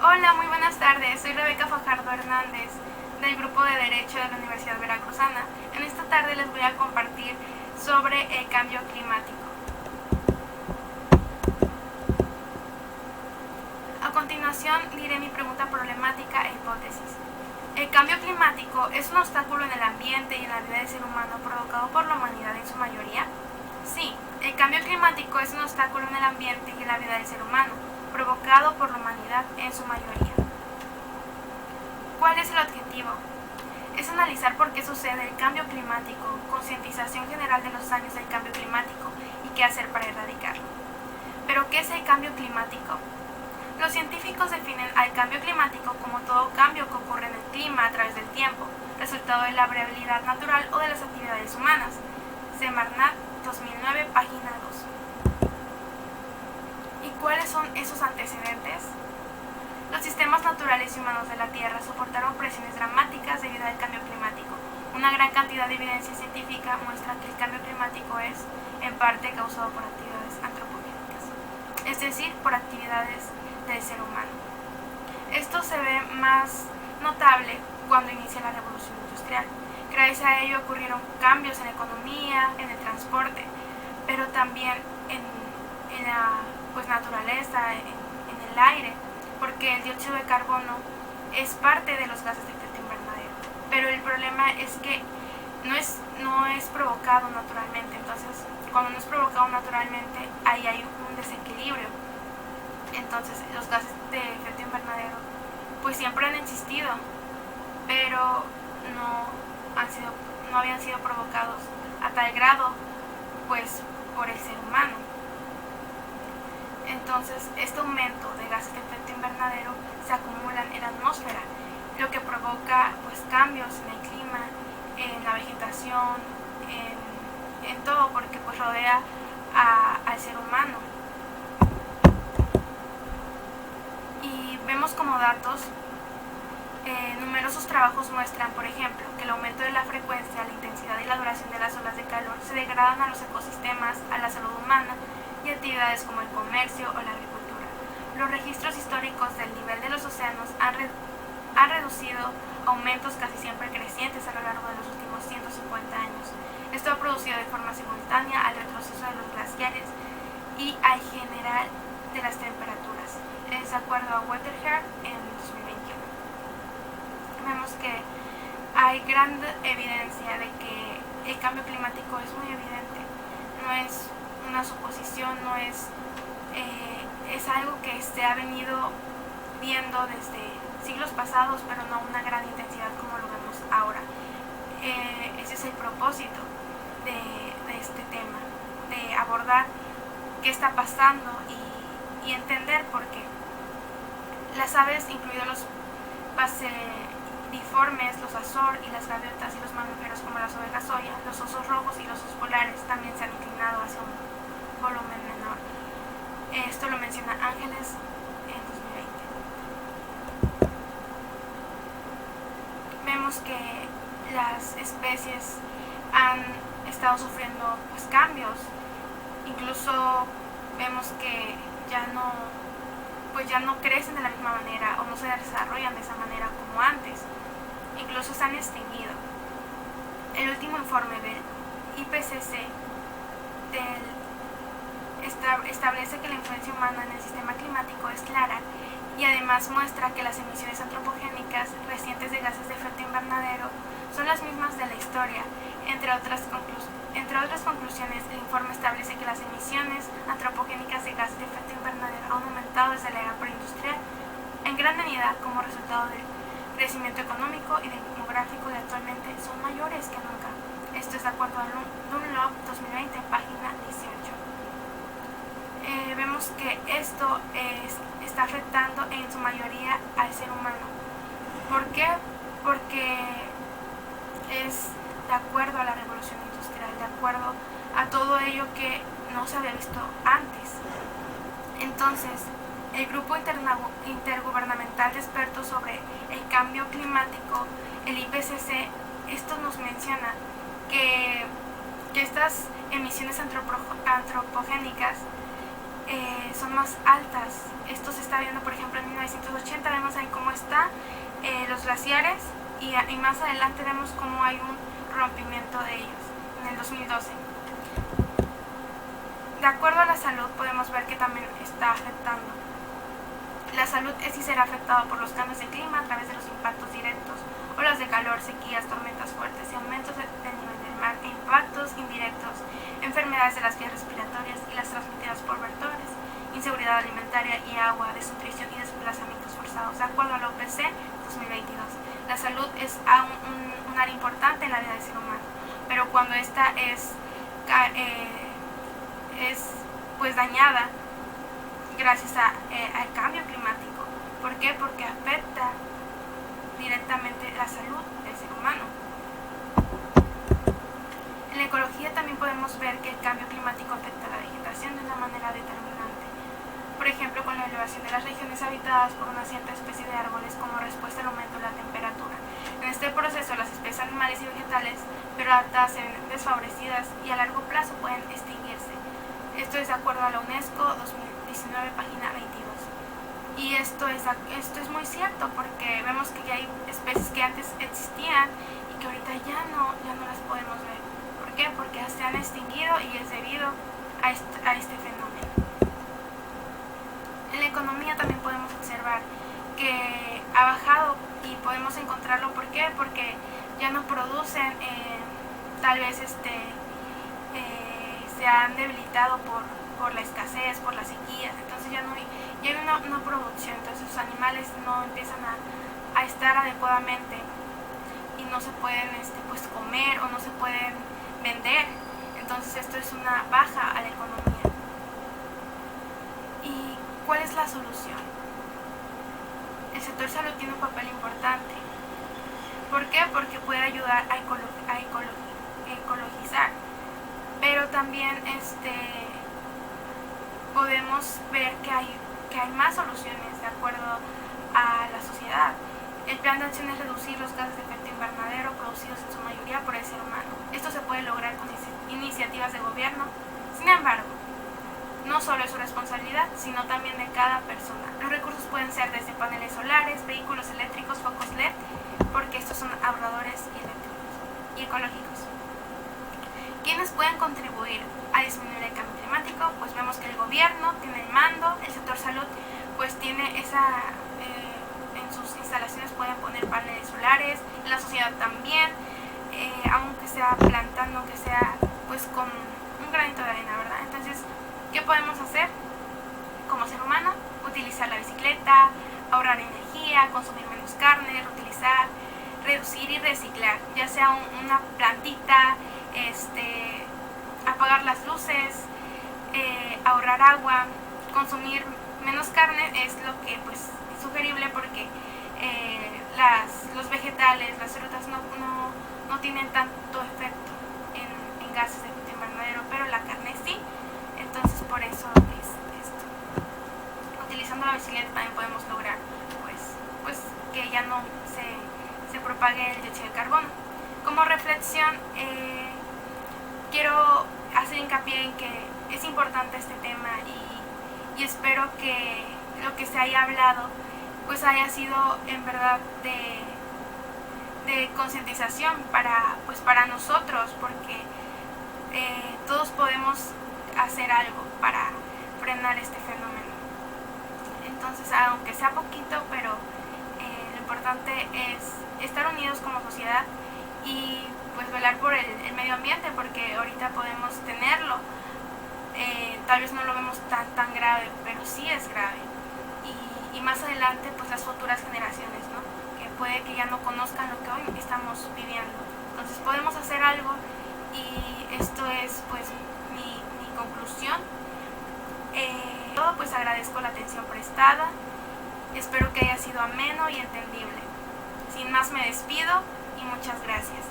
Hola, muy buenas tardes. Soy Rebeca Fajardo Hernández, del Grupo de Derecho de la Universidad Veracruzana. En esta tarde les voy a compartir sobre el cambio climático. A continuación diré mi pregunta problemática e hipótesis. ¿El cambio climático es un obstáculo en el ambiente y en la vida del ser humano provocado por la humanidad en su mayoría? Sí, el cambio climático es un obstáculo en el ambiente y en la vida del ser humano, provocado por la humanidad en su mayoría. ¿Cuál es el objetivo? Es analizar por qué sucede el cambio climático, concientización general de los daños del cambio climático y qué hacer para erradicarlo. ¿Pero qué es el cambio climático? Los científicos definen al cambio climático como todo cambio que ocurre en el clima a través del tiempo, resultado de la variabilidad natural o de las actividades humanas. Semarnat, 2009, página 2. ¿Y cuáles son esos antecedentes? Los sistemas naturales y humanos de la Tierra soportaron presiones dramáticas debido al cambio climático. Una gran cantidad de evidencia científica muestra que el cambio climático es, en parte, causado por actividades antropogénicas, es decir, por actividades del ser humano. Esto se ve más notable cuando inicia la revolución industrial. Gracias a ello ocurrieron cambios en la economía, en el transporte, pero también en la naturaleza, en el aire, porque el dióxido de carbono es parte de los gases de efecto invernadero. Pero el problema es que no es provocado naturalmente. Entonces, cuando no es provocado naturalmente, ahí hay un desequilibrio. Entonces, los gases de efecto invernadero pues siempre han existido, pero no habían sido provocados a tal grado pues por el ser humano. Entonces, este aumento de gases de efecto invernadero se acumulan en la atmósfera, lo que provoca pues cambios en el clima, en la vegetación, en todo, porque pues rodea al ser humano. Y vemos como datos, numerosos trabajos muestran, por ejemplo, que el aumento de la frecuencia, la intensidad y la duración de las olas de calor se degradan a los ecosistemas, a la salud humana y actividades como el comercio o la agricultura. Los registros históricos del nivel de los océanos han reducido aumentos casi siempre crecientes a lo largo de los últimos 150 años. Esto ha producido de forma simultánea al retroceso de los glaciares y al general de las temperaturas. Es de acuerdo a Weatherhead en 2021. Vemos que hay gran evidencia de que el cambio climático es muy evidente. No es una suposición, no es algo que se ha venido viendo desde siglos pasados, pero no a una gran intensidad como lo vemos ahora. Ese es el propósito de este tema, de abordar qué está pasando y entender por qué. Las aves, incluidos los paseriformes, los azor y las gaviotas y los mamíferos como las ovejas soya, los osos rojos y los osos polares también se han inclinado hacia un volumen menor. Esto lo menciona Ángeles en 2020. Vemos que las especies han estado sufriendo pues cambios. Incluso vemos que ya no crecen de la misma manera o no se desarrollan de esa manera como antes. Incluso se han extinguido. El último informe del IPCC establece que la influencia humana en el sistema climático es clara y además muestra que las emisiones antropogénicas recientes de gases de efecto invernadero son las mismas de la historia. Entre otras conclusiones, el informe establece que las emisiones antropogénicas de gases de efecto invernadero han aumentado desde la era preindustrial, en gran medida como resultado del crecimiento económico y demográfico, y actualmente son mayores que nunca. Esto es de acuerdo a Dunlop 2020, página 18. Vemos que esto está afectando en su mayoría al ser humano. ¿Por qué? Porque es de acuerdo a la revolución industrial, de acuerdo a todo ello que no se había visto antes. Entonces, el Grupo Intergubernamental de Expertos sobre el Cambio Climático, el IPCC, esto nos menciona que estas emisiones antropogénicas son más altas. Esto se está viendo, por ejemplo, en 1980, vemos ahí cómo están los glaciares y más adelante vemos cómo hay un rompimiento de ellos en el 2012. De acuerdo a la salud, podemos ver que también está afectando. La salud es y será afectada por los cambios de clima a través de los impactos directos, olas de calor, sequías, tormentas fuertes y aumentos del nivel del mar e impactos indirectos, enfermedades de las vías respiratorias y las transmitidas por vectores, inseguridad alimentaria y agua, desnutrición y desplazamientos forzados. De acuerdo a la OPC 2022, la salud es un área importante en la vida del ser humano, pero cuando esta es pues dañada gracias al cambio climático. ¿Por qué? Porque afecta directamente la salud del ser humano. En la ecología también podemos ver que el cambio climático afecta a la vegetación de una manera determinante. Por ejemplo, con la elevación de las regiones habitadas por una cierta especie de árboles como respuesta al aumento de la temperatura. En este proceso, las especies animales y vegetales, pero adaptadas, se ven desfavorecidas y a largo plazo pueden extinguirse. Esto es de acuerdo a la UNESCO 2019, página 22. Y esto es muy cierto, porque vemos que ya hay especies que antes existían y que ahorita ya no las podemos ver. ¿Por qué? Porque se han extinguido y es debido a este fenómeno. En la economía también podemos observar que ha bajado y podemos encontrarlo. ¿Por qué? Porque ya no producen, tal vez se han debilitado por la escasez, por las sequías. Entonces ya hay una producción, entonces los animales no empiezan a estar adecuadamente y no se pueden pues comer o no se pueden vender. Entonces esto es una baja a la economía. ¿Y cuál es la solución? El sector salud tiene un papel importante. ¿Por qué? Porque puede ayudar a ecologizar, pero también podemos ver que hay más soluciones de acuerdo a la sociedad. El plan de acción es reducir los gases de efecto invernadero producidos en su mayoría por el ser humano. Esto se puede lograr con iniciativas de gobierno. Sin embargo, no solo es su responsabilidad, sino también de cada persona. Los recursos pueden ser desde paneles solares, vehículos eléctricos, focos LED, porque estos son ahorradores y ecológicos. ¿Quiénes pueden contribuir a disminuir el cambio climático? Pues vemos que el gobierno tiene el mando, el sector salud pues tiene en sus instalaciones pueden poner paneles solares, la sociedad también, aunque sea plantando, aunque sea pues con un granito de arena, ¿verdad? Entonces, ¿qué podemos hacer como ser humano? Utilizar la bicicleta, ahorrar energía, consumir menos carne, reutilizar, reducir y reciclar, ya sea una plantita, apagar las luces, ahorrar agua, consumir menos carne es lo que pues es sugerible, porque los vegetales, las frutas no tienen tanto efecto en gases de efecto invernadero, pero la carne sí. Entonces por eso es esto. Utilizando la bicicleta también podemos lograr pues que ya no se propague el dióxido de carbono. Como reflexión, quiero hacer hincapié en que es importante este tema y espero que lo que se haya hablado pues haya sido en verdad de concientización para nosotros, porque todos podemos hacer algo para frenar este fenómeno. Entonces, aunque sea poquito, pero lo importante es estar unidos como sociedad y pues velar por el medio ambiente, porque ahorita podemos tenerlo, tal vez no lo vemos tan grave, pero sí es grave, y más adelante pues las futuras generaciones, ¿no? Que puede que ya no conozcan lo que hoy estamos viviendo. Entonces podemos hacer algo, y esto es pues mi conclusión. Todo, pues agradezco la atención prestada, espero que haya sido ameno y entendible. Sin más, me despido y muchas gracias.